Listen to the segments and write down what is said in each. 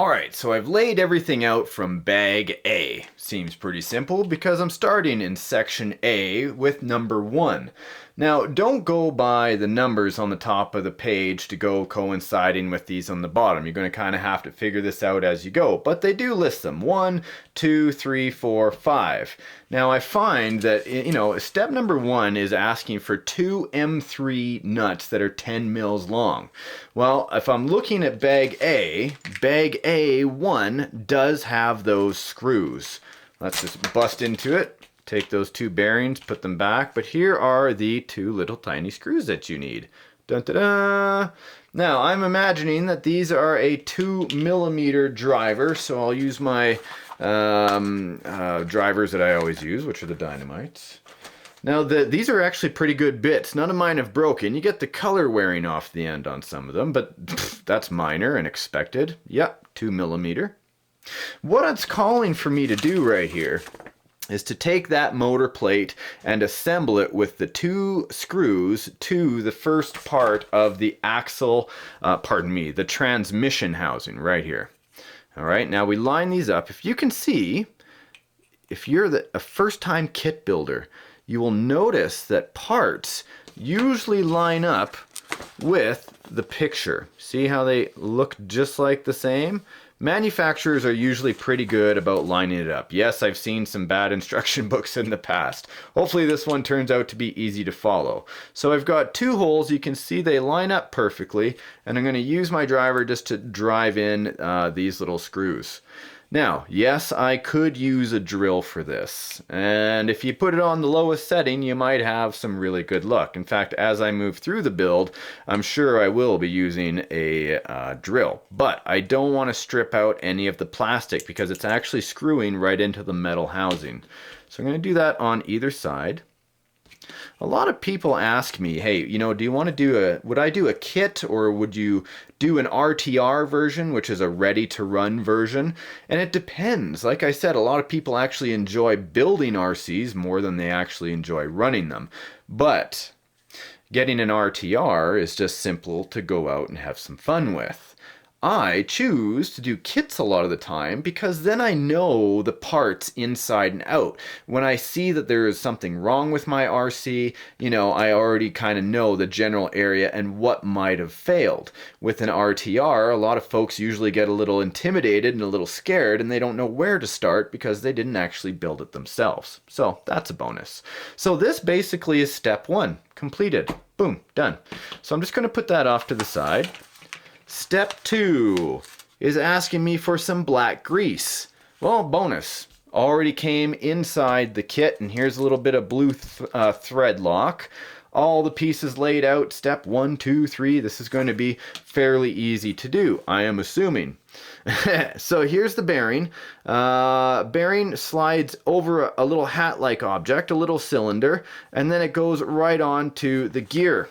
Alright, so I've laid everything out from bag A. Seems pretty simple because I'm starting in section A with number 1. Now, don't go by the numbers on the top of the page to go coinciding with these on the bottom. You're going to kind of have to figure this out as you go, but they do list them. 1, 2, 3, 4, 5. Now, I find that, step number 1 is asking for 2 M3 nuts that are 10 mils long. Well, if I'm looking at bag A1 does have those screws. Let's just bust into it. Take those 2 bearings, put them back, but here are the 2 little tiny screws that you need. Dun, dun, dun. Now, I'm imagining that these are a 2mm driver, so I'll use my drivers that I always use, which are the Dynamites. Now, these are actually pretty good bits. None of mine have broken. You get the color wearing off the end on some of them, but that's minor and expected. Yep, 2mm. What it's calling for me to do right here is to take that motor plate and assemble it with the 2 screws to the first part of the axle, the transmission housing right here. All right, now we line these up. If you can see, if you're a first-time kit builder, you will notice that parts usually line up with the picture. See how they look just like the same? Manufacturers are usually pretty good about lining it up. Yes, I've seen some bad instruction books in the past. Hopefully this one turns out to be easy to follow. So I've got 2 holes. You can see they line up perfectly, and I'm going to use my driver just to drive in these little screws. Now, yes, I could use a drill for this, and if you put it on the lowest setting, you might have some really good luck. In fact, as I move through the build, I'm sure I will be using a drill, but I don't want to strip out any of the plastic because it's actually screwing right into the metal housing. So I'm going to do that on either side. A lot of people ask me, hey, do you want to would I do a kit or would you do an RTR version, which is a ready-to-run version? And it depends. Like I said, a lot of people actually enjoy building RCs more than they actually enjoy running them. But getting an RTR is just simple to go out and have some fun with. I choose to do kits a lot of the time because then I know the parts inside and out. When I see that there is something wrong with my RC, I already kind of know the general area and what might have failed. With an RTR, a lot of folks usually get a little intimidated and a little scared and they don't know where to start because they didn't actually build it themselves. So that's a bonus. So this basically is step 1, completed. Boom, done. So I'm just going to put that off to the side. Step 2 is asking me for some black grease. Well, bonus. Already came inside the kit, and here's a little bit of blue thread lock. All the pieces laid out, step 1, 2, 3. This is going to be fairly easy to do, I am assuming. So here's the bearing. Bearing slides over a little hat-like object, a little cylinder, and then it goes right on to the gear.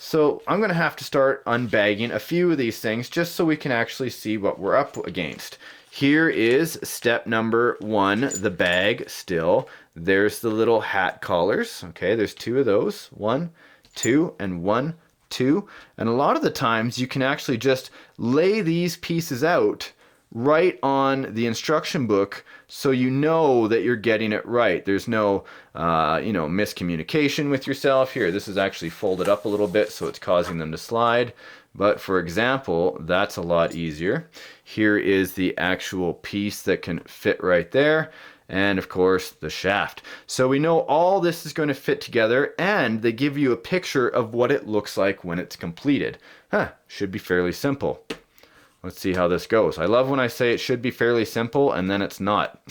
So I'm going to have to start unbagging a few of these things just so we can actually see what we're up against. Here is step number 1, the bag still. There's the little hat collars. Okay, there's 2 of those. 1, 2, and 1, 2. And a lot of the times you can actually just lay these pieces out right on the instruction book so you know that you're getting it right. There's no miscommunication with yourself. Here, this is actually folded up a little bit so it's causing them to slide. But for example, that's a lot easier. Here is the actual piece that can fit right there. And of course, the shaft. So we know all this is going to fit together, and they give you a picture of what it looks like when it's completed. Should be fairly simple. Let's see how this goes. I love when I say it should be fairly simple and then it's not,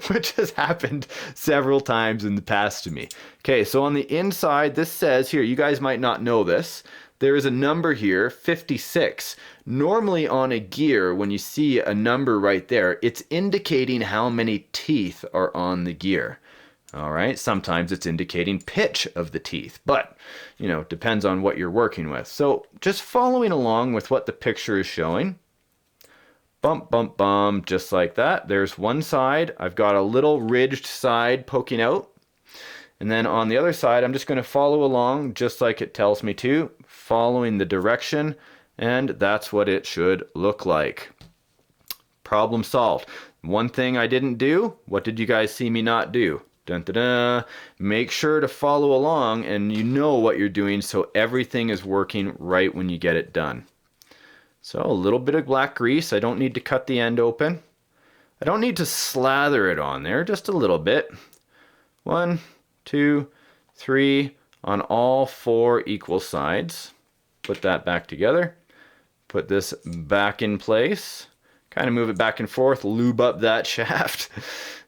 which has happened several times in the past to me. Okay, so on the inside, this says here, you guys might not know this, there is a number here, 56. Normally on a gear, when you see a number right there, it's indicating how many teeth are on the gear. All right, sometimes it's indicating pitch of the teeth, but, depends on what you're working with. So just following along with what the picture is showing. Bump, bump, bump, just like that. There's one side. I've got a little ridged side poking out. And then on the other side, I'm just going to follow along just like it tells me to, following the direction And that's what it should look like. Problem solved. One thing I didn't do, what did you guys see me not do? Dun, dun, dun. Make sure to follow along and you know what you're doing so everything is working right when you get it done. So a little bit of black grease. I don't need to cut the end open. I don't need to slather it on there, just a little bit. 1, 2, 3 on all 4 equal sides. Put that back together. Put this back in place. Kind of move it back and forth, lube up that shaft.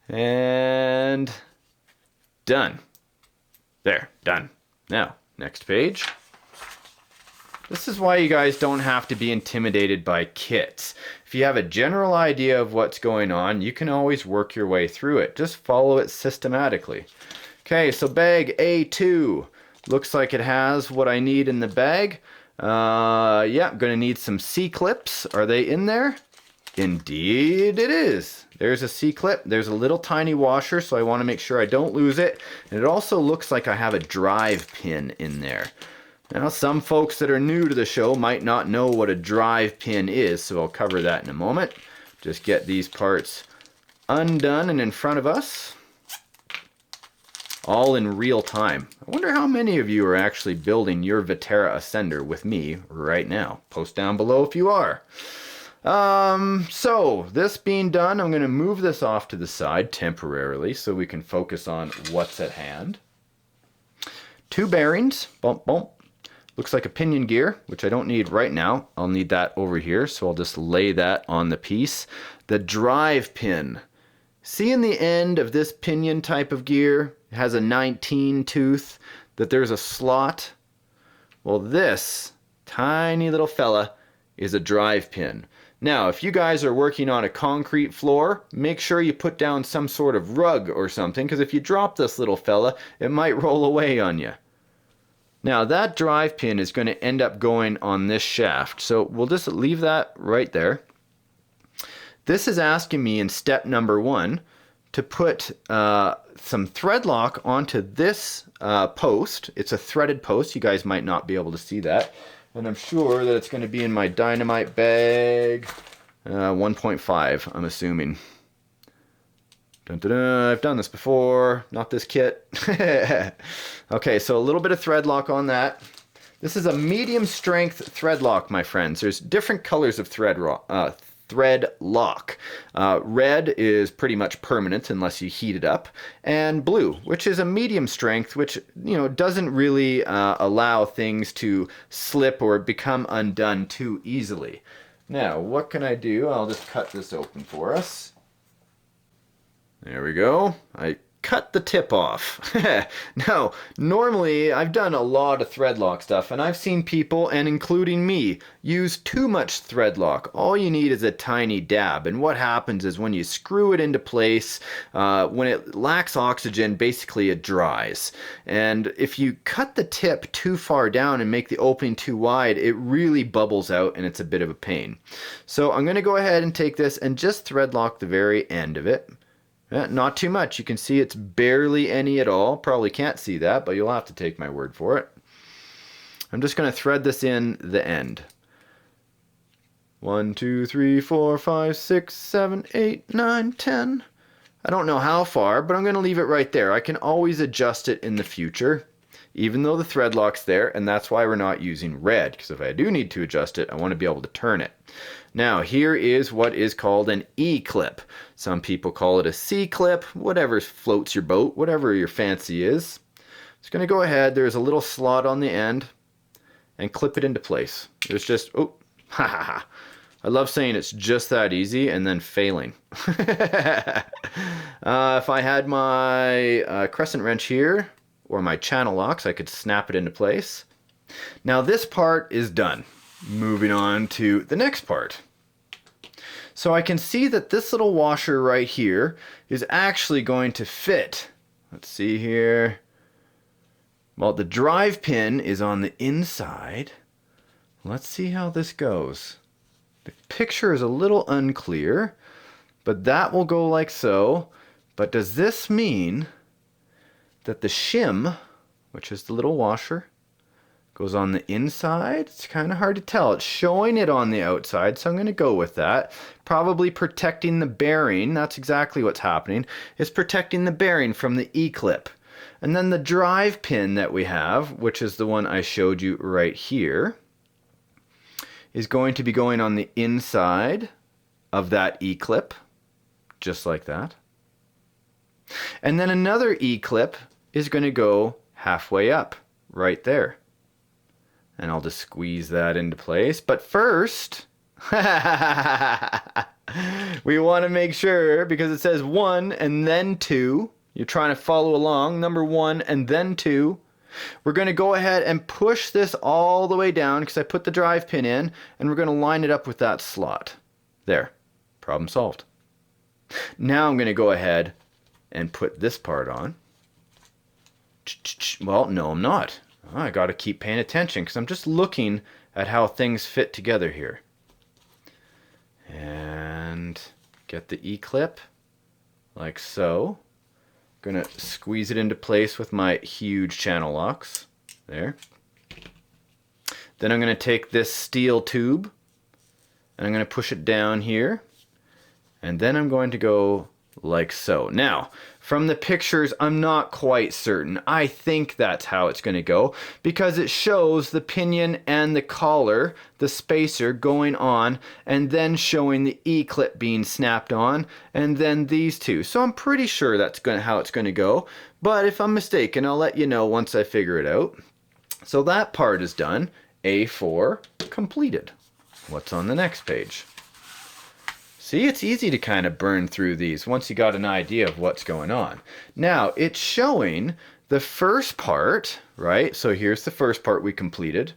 And done. There, done. Now, next page. This is why you guys don't have to be intimidated by kits. If you have a general idea of what's going on, you can always work your way through it. Just follow it systematically. Okay, so bag A2. Looks like it has what I need in the bag. Yeah, I'm going to need some C-clips. Are they in there? Indeed it is. There's a C-clip. There's a little tiny washer, so I want to make sure I don't lose it. And it also looks like I have a drive pin in there. Now, some folks that are new to the show might not know what a drive pin is, so I'll cover that in a moment. Just get these parts undone and in front of us. All in real time. I wonder how many of you are actually building your Vaterra Ascender with me right now. Post down below if you are. So, this being done, I'm going to move this off to the side temporarily so we can focus on what's at hand. 2 bearings. Bump, bump. Looks like a pinion gear, which I don't need right now. I'll need that over here, so I'll just lay that on the piece. The drive pin. See in the end of this pinion type of gear, it has a 19 tooth, that there's a slot. Well, this tiny little fella is a drive pin. Now, if you guys are working on a concrete floor, make sure you put down some sort of rug or something, because if you drop this little fella, it might roll away on you. Now, that drive pin is going to end up going on this shaft, so we'll just leave that right there. This is asking me in step number 1 to put some thread lock onto this post. It's a threaded post. You guys might not be able to see that. And I'm sure that it's going to be in my dynamite bag 1.5, I'm assuming. Dun, dun, dun. I've done this before, not this kit. Okay, so a little bit of thread lock on that. This is a medium strength thread lock, my friends. There's different colors of thread lock. Red is pretty much permanent unless you heat it up, and blue, which is a medium strength, which doesn't really allow things to slip or become undone too easily. Now, what can I do? I'll just cut this open for us. There we go. I cut the tip off. Now, normally I've done a lot of thread lock stuff, and I've seen people, and including me, use too much thread lock. All you need is a tiny dab, and what happens is when you screw it into place, when it lacks oxygen, basically it dries. And if you cut the tip too far down and make the opening too wide, it really bubbles out and it's a bit of a pain. So I'm going to go ahead and take this and just thread lock the very end of it. Not too much. You can see it's barely any at all. Probably can't see that, but you'll have to take my word for it. I'm just going to thread this in the end. 1, 2, 3, 4, 5, 6, 7, 8, 9, 10. I don't know how far, but I'm going to leave it right there. I can always adjust it in the future, even though the thread lock's there, and that's why we're not using red, because if I do need to adjust it, I want to be able to turn it. Now, here is what is called an E-clip. Some people call it a C-clip, whatever floats your boat, whatever your fancy is. Just going to go ahead, there's a little slot on the end, and clip it into place. It's just, oh, ha ha ha. I love saying it's just that easy and then failing. If I had my crescent wrench here, or my channel locks, I could snap it into place. Now this part is done. Moving on to the next part. So I can see that this little washer right here is actually going to fit. Let's see here. Well, the drive pin is on the inside. Let's see how this goes. The picture is a little unclear, but that will go like so. But does this mean that the shim, which is the little washer, goes on the inside. It's kind of hard to tell. It's showing it on the outside, so I'm going to go with that. Probably protecting the bearing. That's exactly what's happening. It's protecting the bearing from the E-clip. And then the drive pin that we have, which is the one I showed you right here, is going to be going on the inside of that E-clip, just like that. And then another E-clip is going to go halfway up, right there. And I'll just squeeze that into place. But first, we want to make sure, because it says 1 and then 2. You're trying to follow along, number 1 and then 2. We're going to go ahead and push this all the way down because I put the drive pin in, and we're going to line it up with that slot. There, problem solved. Now I'm going to go ahead and put this part on. Well, no, I'm not. I got to keep paying attention because I'm just looking at how things fit together here. And get the E-clip like so. Gonna squeeze it into place with my huge channel locks. There. Then I'm gonna take this steel tube and I'm gonna push it down here. And then I'm going to go like so. Now, from the pictures, I'm not quite certain. I think that's how it's going to go because it shows the pinion and the collar, the spacer going on, and then showing the E-clip being snapped on, and then these two. So I'm pretty sure that's how it's going to go. But if I'm mistaken, I'll let you know once I figure it out. So that part is done. A4 completed. What's on the next page? See, it's easy to kind of burn through these once you got an idea of what's going on. Now, it's showing the first part, right? So here's the first part we completed.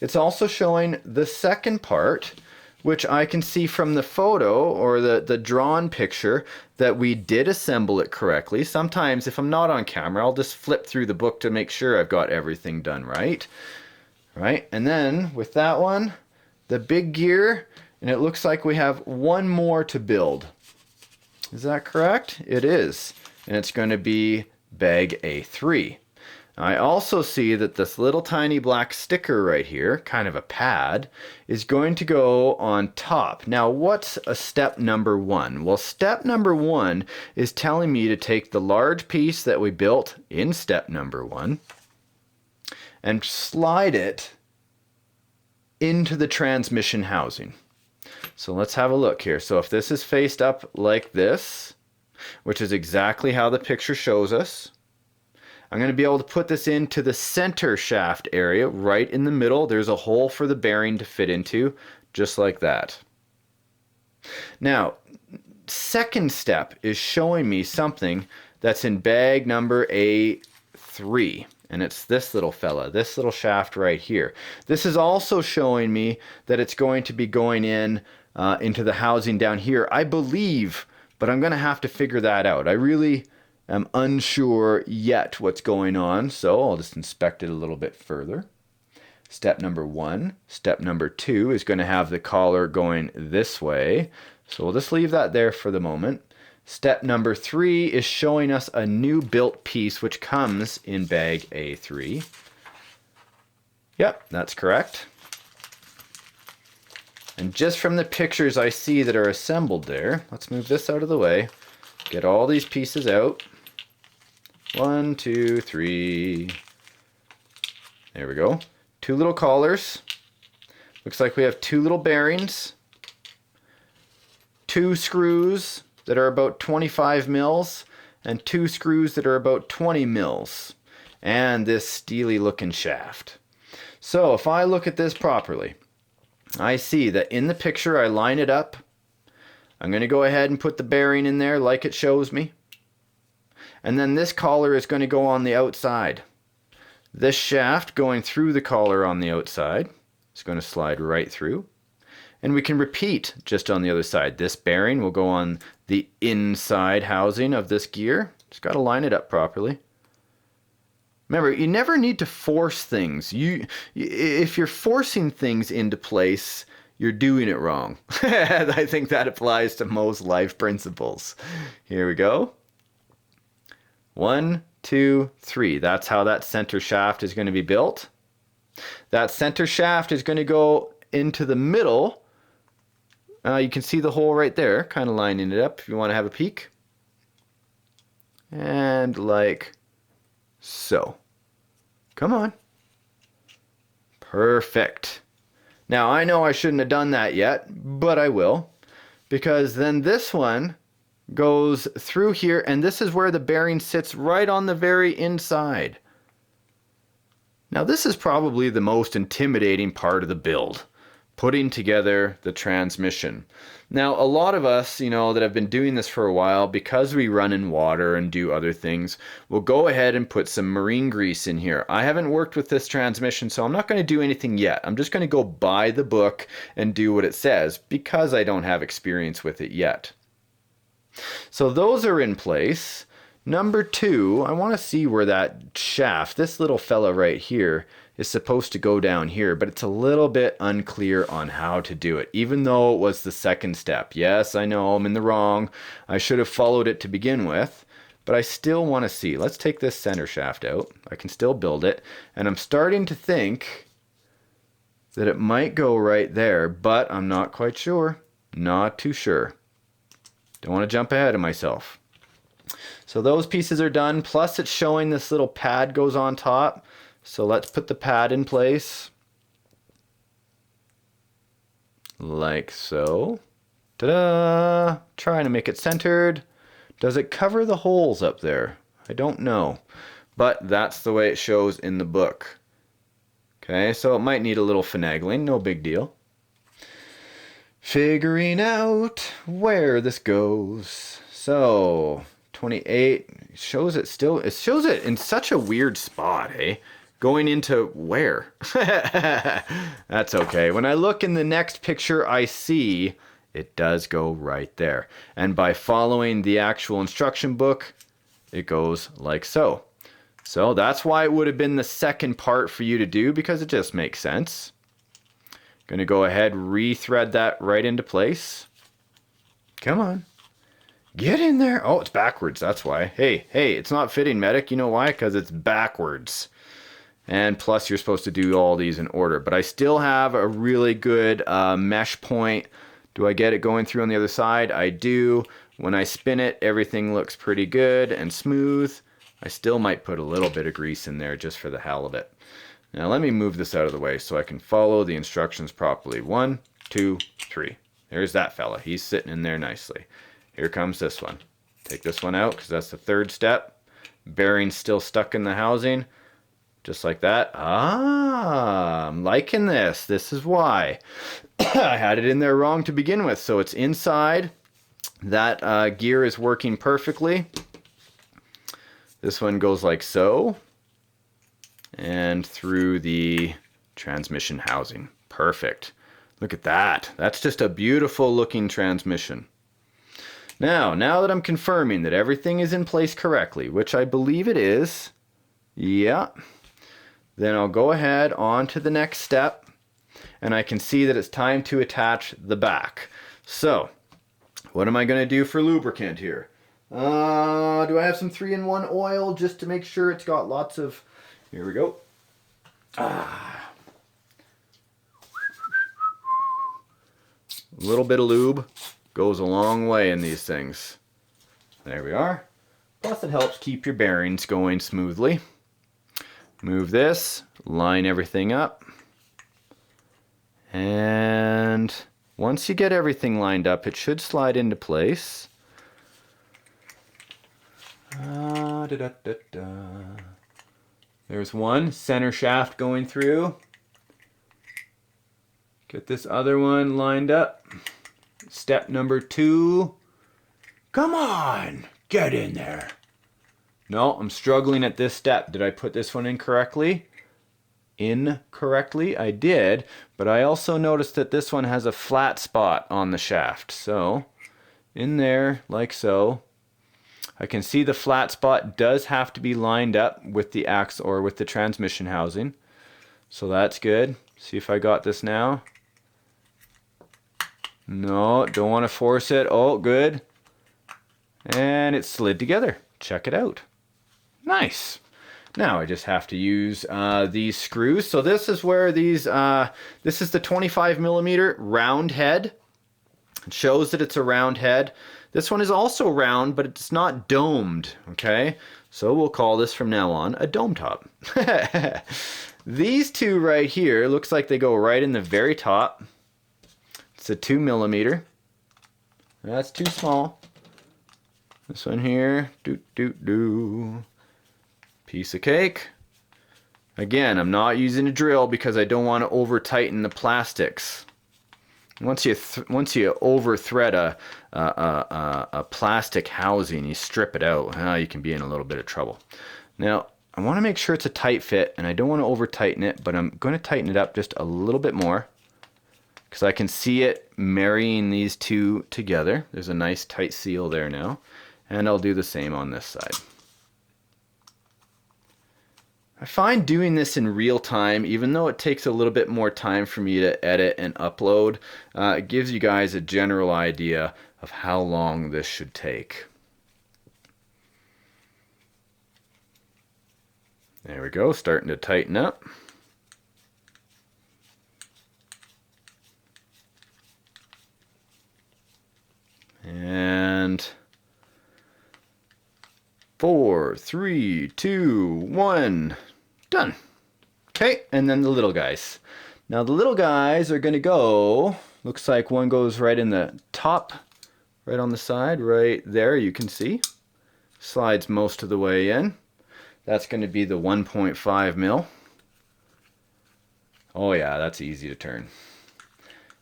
It's also showing the second part, which I can see from the photo or the drawn picture that we did assemble it correctly. Sometimes if I'm not on camera, I'll just flip through the book to make sure I've got everything done right. Right? And then with that one, the big gear, and it looks like we have one more to build. Is that correct? It is. And it's going to be bag A3. I also see that this little tiny black sticker right here, kind of a pad, is going to go on top. Now, what's a step number 1? Well, step number 1 is telling me to take the large piece that we built in step number 1 and slide it into the transmission housing. So let's have a look here. So if this is faced up like this, which is exactly how the picture shows us, I'm going to be able to put this into the center shaft area right in the middle. There's a hole for the bearing to fit into, just like that. Now, second step is showing me something that's in bag number A3. And it's this little fella, this little shaft right here. This is also showing me that it's going to be going in into the housing down here, I believe, but I'm going to have to figure that out. I really am unsure yet what's going on, so I'll just inspect it a little bit further. Step number 1. Step number 2 is going to have the collar going this way, so we'll just leave that there for the moment. Step number 3 is showing us a new built piece which comes in bag A3. Yep, that's correct. And just from the pictures I see that are assembled there, let's move this out of the way, get all these pieces out. 1, 2, 3. There we go. 2 little collars. Looks like we have 2 little bearings. 2 screws that are about 25 mils and 2 screws that are about 20 mils. And this steely looking shaft. So if I look at this properly, I see that in the picture I line it up. I'm going to go ahead and put the bearing in there like it shows me. And then this collar is going to go on the outside. This shaft going through the collar on the outside is going to slide right through. And we can repeat just on the other side. This bearing will go on the inside housing of this gear. Just got to line it up properly. Remember, you never need to force things. If you're forcing things into place, you're doing it wrong. I think that applies to most life principles. Here we go. 1, 2, 3. That's how that center shaft is going to be built. That center shaft is going to go into the middle. You can see the hole right there, kind of lining it up if you want to have a peek. And like so. Come on. Perfect. Now I know I shouldn't have done that yet, but I will. Because then this one goes through here, and this is where the bearing sits right on the very inside. Now this is probably the most intimidating part of the build, putting together the transmission. Now a lot of us, that have been doing this for a while, because we run in water and do other things, will go ahead and put some marine grease in here. I haven't worked with this transmission, so I'm not going to do anything yet. I'm just going to go buy the book and do what it says, because I don't have experience with it yet. So those are in place. Number 2, I want to see where that shaft, this little fella right here, is supposed to go down here, but it's a little bit unclear on how to do it, even though it was the second step. Yes, I know I'm in the wrong. I should have followed it to begin with, but I still want to see. Let's take this center shaft out. I can still build it, and I'm starting to think that it might go right there, but I'm not quite sure. Not too sure. Don't want to jump ahead of myself. So those pieces are done, plus it's showing this little pad goes on top. So let's put the pad in place. Like so. Ta-da! Trying to make it centered. Does it cover the holes up there? I don't know. But that's the way it shows in the book. Okay, so it might need a little finagling, no big deal. Figuring out where this goes. So 28 shows it still. It shows it in such a weird spot, eh? Going into where? That's okay. When I look in the next picture, I see it does go right there. And by following the actual instruction book, it goes like so. So that's why it would have been the second part for you to do, because it just makes sense. Going to go ahead, rethread that right into place. Come on. Get in there. Oh, it's backwards. That's why. Hey, it's not fitting, medic. You know why? Because it's backwards. And plus, you're supposed to do all these in order. But I still have a really good mesh point. Do I get it going through on the other side? I do. When I spin it, everything looks pretty good and smooth. I still might put a little bit of grease in there just for the hell of it. Now let me move this out of the way so I can follow the instructions properly. 1, 2, 3. There's that fella. He's sitting in there nicely. Here comes this one. Take this one out because that's the third step. Bearing's still stuck in the housing. Just like that. Ah, I'm liking this. This is why. I had it in there wrong to begin with. So it's inside. That gear is working perfectly. This one goes like so. And through the transmission housing. Perfect. Look at that. That's just a beautiful looking transmission. Now that I'm confirming that everything is in place correctly, which I believe it is, yeah, then I'll go ahead on to the next step, and I can see that it's time to attach the back. So, what am I going to do for lubricant here? Do I have some 3-in-1 oil just to make sure it's got lots of... Here we go. A little bit of lube goes a long way in these things. There we are. Plus it helps keep your bearings going smoothly. Move this, line everything up. And once you get everything lined up, it should slide into place. There's one center shaft going through. Get this other one lined up. Step number 2. Come on, get in there. No, I'm struggling at this step. Did I put this one in correctly? Incorrectly, I did, but I also noticed that this one has a flat spot on the shaft. So, in there, like so. I can see the flat spot does have to be lined up with the axle or with the transmission housing. So that's good. See if I got this now. No, don't want to force it. Oh, good. And it slid together. Check it out. Nice. Now I just have to use these screws. So this is where these, this is the 25 millimeter round head. It shows that it's a round head. This one is also round, but it's not domed, okay? So we'll call this from now on a dome top. These two right here, looks like they go right in the very top. It's a 2 millimeter. That's too small. This one here, piece of cake. Again, I'm not using a drill because I don't want to over tighten the plastics. Once you over thread a plastic housing, you strip it out, you can be in a little bit of trouble. Now, I want to make sure it's a tight fit, and I don't want to over tighten it, but I'm going to tighten it up just a little bit more because I can see it marrying these two together. There's a nice tight seal there now, and I'll do the same on this side. I find doing this in real time, even though it takes a little bit more time for me to edit and upload, it gives you guys a general idea of how long this should take. There we go, starting to tighten up. And 4, 3, 2, 1, done. Okay, and then the little guys. Now the little guys are going to go, looks like one goes right in the top, right on the side, right there, you can see. Slides most of the way in. That's going to be the 1.5 mil. Oh yeah, that's easy to turn.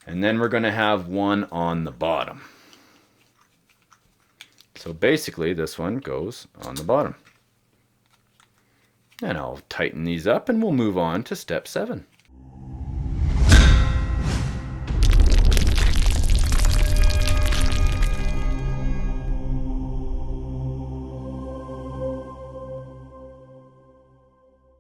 And then we're going to have one on the bottom. So basically this one goes on the bottom. And I'll tighten these up and we'll move on to step 7.